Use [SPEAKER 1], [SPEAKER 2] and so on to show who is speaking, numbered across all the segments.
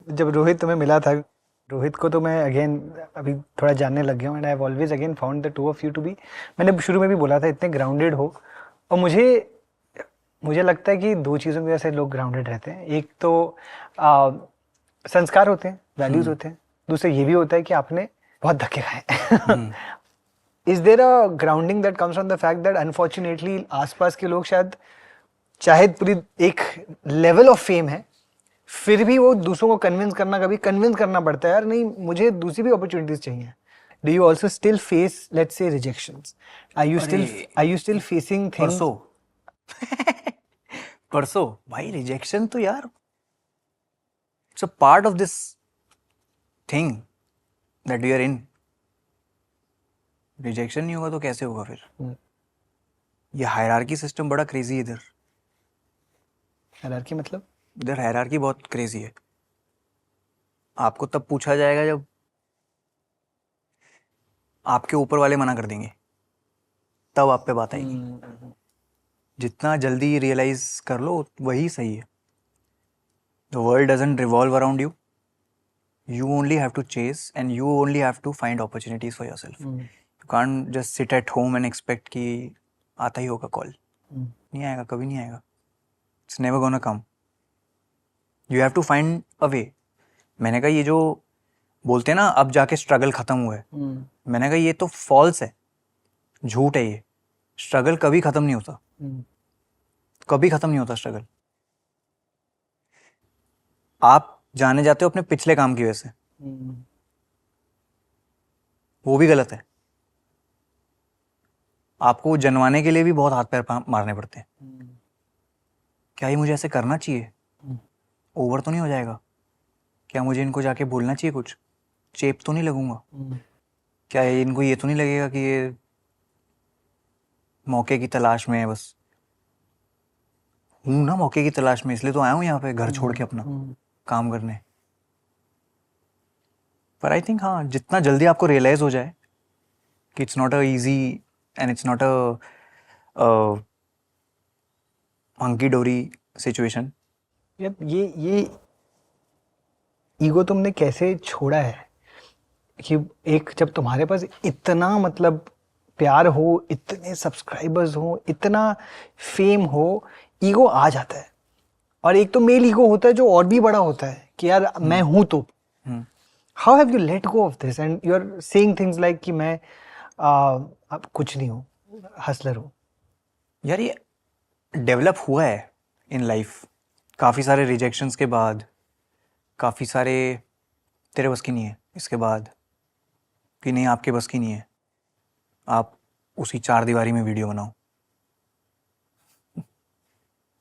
[SPEAKER 1] जब रोहित तुम्हें मिला था, रोहित को तो मैं अगेन अभी थोड़ा जानने लग गया हूँ, and I have always again found the two of you to be, मैंने शुरू में भी बोला था, इतने ग्राउंडेड हो। और मुझे मुझे लगता है कि दो चीज़ों की वजह से लोग ग्राउंडेड रहते हैं। एक तो आ, संस्कार होते हैं, वैल्यूज
[SPEAKER 2] हम्म
[SPEAKER 1] होते हैं। दूसरा ये भी होता है कि आपने बहुत धक्के खाए।
[SPEAKER 2] Hmm
[SPEAKER 1] is there a grounding that comes from the fact that unfortunately आसपास के लोग शायद, चाहे पूरी एक लेवल ऑफ फेम है, फिर भी वो दूसरों को कन्विंस करना, कभी कन्विंस करना पड़ता है, यार नहीं मुझे दूसरी भी अपॉर्चुनिटीज चाहिए। Do you also still face, let's say, rejections?
[SPEAKER 2] अरे
[SPEAKER 1] are you still facing things?
[SPEAKER 2] परसों परसों भाई रिजेक्शन तो यार it's a part of this thing that we are in. Rejection नहीं होगा तो कैसे होगा फिर? ये हायरार्की सिस्टम बड़ा क्रेजी है इधर।
[SPEAKER 1] हायरार्की मतलब?
[SPEAKER 2] इधर हायरार्की बहुत क्रेजी है। आपको तब पूछा जाएगा जब आपके ऊपर वाले मना कर देंगे, तब आप पे बात आएगी। जितना जल्दी रियलाइज कर लो वही सही है। The world doesn't revolve around you, you only have to chase and you only have to find opportunities for yourself. You can't just sit at home and expect कि आता ही होगा कॉल। नहीं आएगा, कभी नहीं आएगा। It's never gonna come. You have to find a way. मैंने कहा ये जो बोलते हैं ना अब जाके स्ट्रगल खत्म हुआ है, मैंने कहा ये तो फॉल्स है, झूठ है ये। स्ट्रगल कभी खत्म नहीं होता, कभी खत्म नहीं होता स्ट्रगल। आप जाने जाते हो अपने पिछले काम की वजह से, वो भी गलत है। आपको जनवाने के लिए भी बहुत हाथ पैर मारने पड़ते हैं। क्या ये मुझे ऐसे करना चाहिए? ओवर तो नहीं हो जाएगा? क्या मुझे इनको जाके बोलना चाहिए कुछ? चेप तो नहीं लगूंगा? क्या इनको ये तो नहीं लगेगा कि ये मौके की तलाश में है? बस हूं ना मौके की तलाश में, इसलिए तो आया हूँ यहाँ पे घर छोड़ के अपना काम करने। पर आई थिंक हाँ, जितना जल्दी आपको रियलाइज हो जाए कि it's not a easy and it's not a hunky dory situation.
[SPEAKER 1] ये ईगो तुमने कैसे छोड़ा है कि एक, जब तुम्हारे पास इतना मतलब प्यार हो, इतने सब्सक्राइबर्स हो, इतना फेम हो, ईगो आ जाता है। और एक तो मेल ईगो होता है जो और भी बड़ा होता है कि यार मैं हूं तो। How have you let go of this and you are saying things like कि मैं अब कुछ नहीं हूं, हसलर हूं?
[SPEAKER 2] यार ये डेवलप हुआ है इन लाइफ, काफ़ी सारे रिजेक्शंस के बाद, काफ़ी सारे तेरे बस की नहीं है इसके बाद, कि नहीं आपके बस की नहीं है, आप उसी चार दीवारी में वीडियो बनाओ।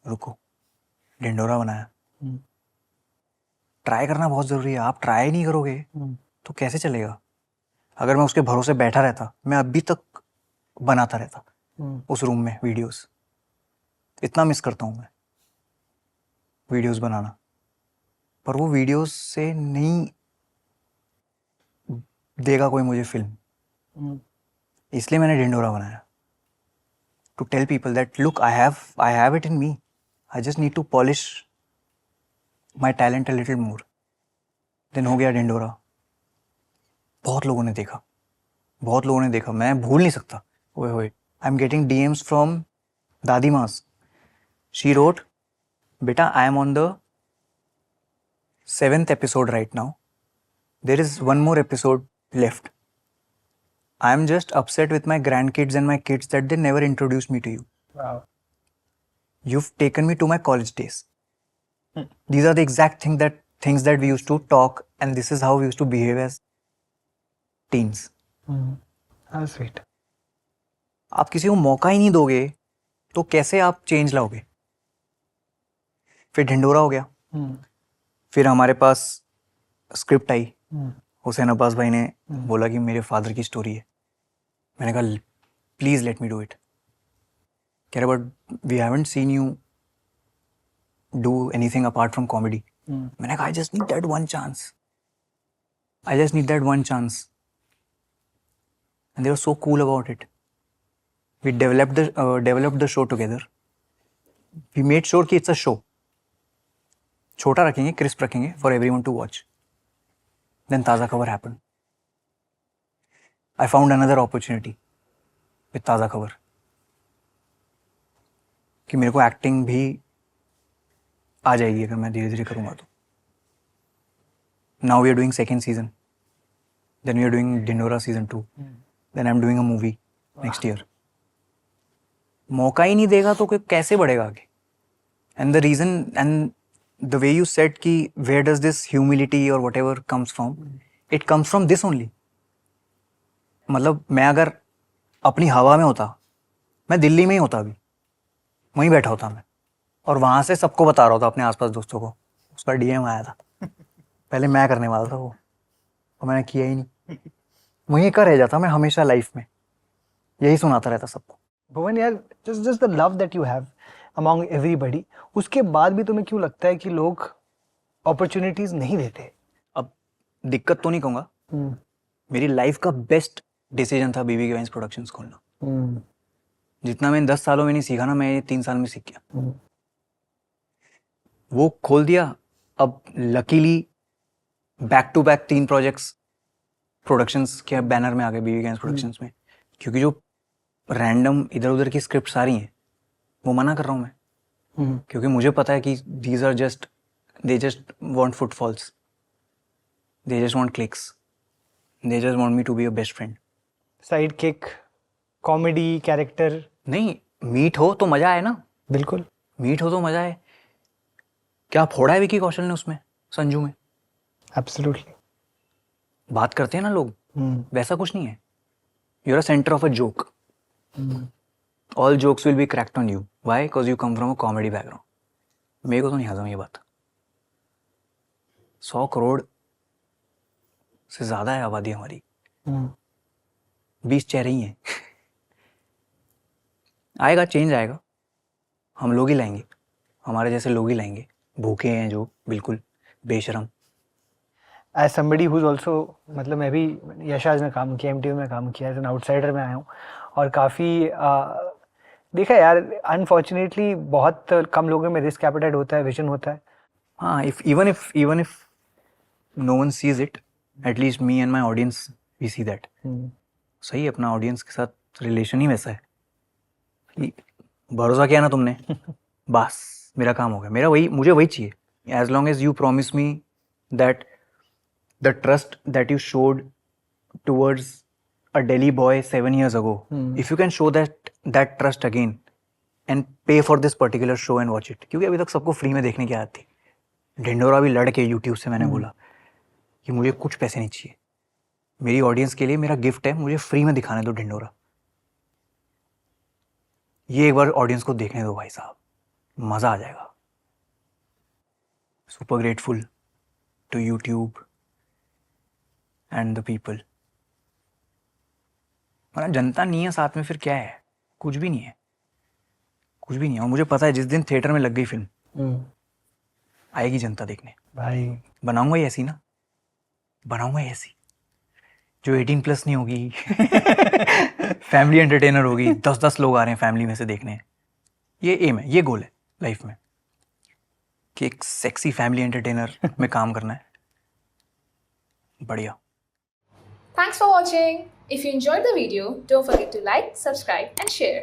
[SPEAKER 2] रुको, ढिंडोरा बनाया। ट्राई करना बहुत ज़रूरी है। आप ट्राई नहीं करोगे तो कैसे चलेगा? अगर मैं उसके भरोसे बैठा रहता, मैं अभी तक बनाता रहता उस रूम में वीडियोस। इतना मिस करता हूँ मैं वीडियोस बनाना, पर वो वीडियोस से नहीं देगा कोई मुझे फिल्म। इसलिए मैंने ढिंडोरा बनाया, to tell people that look I have it in me, I just need to polish my talent a little more. Then हो गया ढिंडोरा। बहुत लोगों ने देखा, बहुत लोगों ने देखा, मैं भूल नहीं सकता। ओए होए, I am getting DMs from दादी मास। शी रोट, बेटा I am on the 7th episode right now. There is one more episode left. I am just upset with my grandkids and my kids that they never introduced me to you.
[SPEAKER 1] Wow.
[SPEAKER 2] You've taken me to my college days. These are the exact things that we used to talk, and this is how we used to behave as teens.
[SPEAKER 1] How sweet.
[SPEAKER 2] आप किसी को मौका ही नहीं दोगे तो कैसे आप चेंज लाओगे? फिर ढिंडोरा हो गया। फिर हमारे पास स्क्रिप्ट आई, हुसैन अब्बास भाई ने बोला कि मेरे फादर की स्टोरी है। मैंने कहा please let me do it. कह रहे but we haven't seen you do anything apart from comedy. मैंने कहा I just need that one chance, I just need that one chance. And they were so cool about it. We developed the show together. We made sure कि it's a show, छोटा रखेंगे, crisp रखेंगे for everyone to watch. Then Taaza Khabar happened. I found another opportunity with ताज़ा खबर कि मेरे को acting भी आ जाएगी अगर मैं धीरे धीरे करूँगा तो. Now we are doing second season, then we are doing Dhindora season 2, then I am doing a movie next year. मौका ही नहीं देगा तो कैसे बढ़ेगा आगे. And the reason and the way you said कि वेयर डज दिस ह्यूमिलिटी और whatever comes from, it comes from this only. मतलब मैं अगर अपनी हवा में होता, मैं दिल्ली में ही होता अभी, वहीं बैठा होता मैं, और वहां से सबको बता रहा होता अपने आसपास दोस्तों को. उसका डीएम आया था, पहले मैं करने वाला था वो, और मैंने किया ही नहीं. वहीं का रह जाता मैं हमेशा लाइफ में, यही सुनाता रहता सबको.
[SPEAKER 1] भुवन यार, just the love that you have among everybody, उसके बाद भी तुम्हें क्यों लगता है कि लोग opportunities नहीं देते?
[SPEAKER 2] अब दिक्कत तो नहीं कहूँगा, मेरी लाइफ का बेस्ट डिसीजन था बीबी के वाइन्स प्रोडक्शंस खोलना. जितना मैं 10 सालों में नहीं सीखा ना, मैं ये 3 साल में सीख गया. वो खोल दिया. अब luckily back to back 3 projects productions के बैनर में आ गए, बीबी के वाइन्स प्रोडक्शंस में. क्योंकि जो रैंडम इधर उधर की स्क्रिप्ट सारी हैं वो मना कर रहा हूँ मैं, क्योंकि मुझे पता है कि these are just, they just want footfalls, they just want clicks, they just want me to be a best friend.
[SPEAKER 1] Sidekick, comedy character.
[SPEAKER 2] नहीं, मीट हो तो मजा आए ना.
[SPEAKER 1] बिल्कुल.
[SPEAKER 2] मीट हो तो मजा आए. क्या फोड़ा है विकी कौशल ने उसमें, संजू में.
[SPEAKER 1] Absolutely.
[SPEAKER 2] बात करते हैं ना लोग, वैसा कुछ नहीं है. You are a centre of a joke. All jokes will be cracked on you. Why? Because you come from a comedy background. मेरे को तो नहीं हजम ये बात. 100 करोड़ से ज्यादा है आबादी हमारी, 20 चेहरे ही हैं. आएगा, चेंज आएगा, हम लोग ही लाएंगे, हमारे जैसे लोग ही लाएंगे. भूखे हैं जो, बिल्कुल बेशरम.
[SPEAKER 1] As somebody who's also, मतलब मैं भी यशाज में काम किया, MTV में काम किया, एज एन आउटसाइडर में आया हूँ, और काफ़ी देखा यार, अनफॉर्चुनेटली बहुत कम लोगों में रिस्क एपेटाइट होता है, विजन होता है.
[SPEAKER 2] हाँ, even if no one sees it, at least me and my audience we see that. सही है, अपना ऑडियंस के साथ रिलेशन ही वैसा है कि भरोसा किया ना तुमने, बस मेरा काम हो गया. मेरा वही, मुझे वही चाहिए. As long as you promise me that the trust that you showed towards a Delhi boy 7 years ago, if you can show that trust again and pay for this particular show and watch it. क्योंकि अभी तक सबको free में देखने की आदत थी. ढिंडोरा भी लड़ के यूट्यूब से मैंने बोला कि मुझे कुछ पैसे नहीं चाहिए, मेरी ऑडियंस के लिए मेरा गिफ्ट है, मुझे फ्री में दिखाने दो ढिंडोरा. ये एक बार ऑडियंस को देखने दो भाई साहब, मजा आ जाएगा. Super grateful to YouTube and the people. मतलब जनता नहीं है साथ में, फिर क्या है? कुछ भी नहीं है, कुछ भी नहीं है. और मुझे पता है जिस दिन थिएटर में लग गई फिल्म, आएगी जनता देखने.
[SPEAKER 1] भाई
[SPEAKER 2] बनाऊंगा ही ऐसी ना, बनाऊंगा ही ऐसी जो 18+ नहीं होगी. फैमिली एंटरटेनर होगी. 10-10 लोग आ रहे हैं फैमिली में से देखने. ये एम है, ये गोल है लाइफ में, कि एक सेक्सी फैमिली एंटरटेनर में काम करना है. बढ़िया.
[SPEAKER 3] Thanks for watching. If you enjoyed the video, don't forget to like, subscribe and share.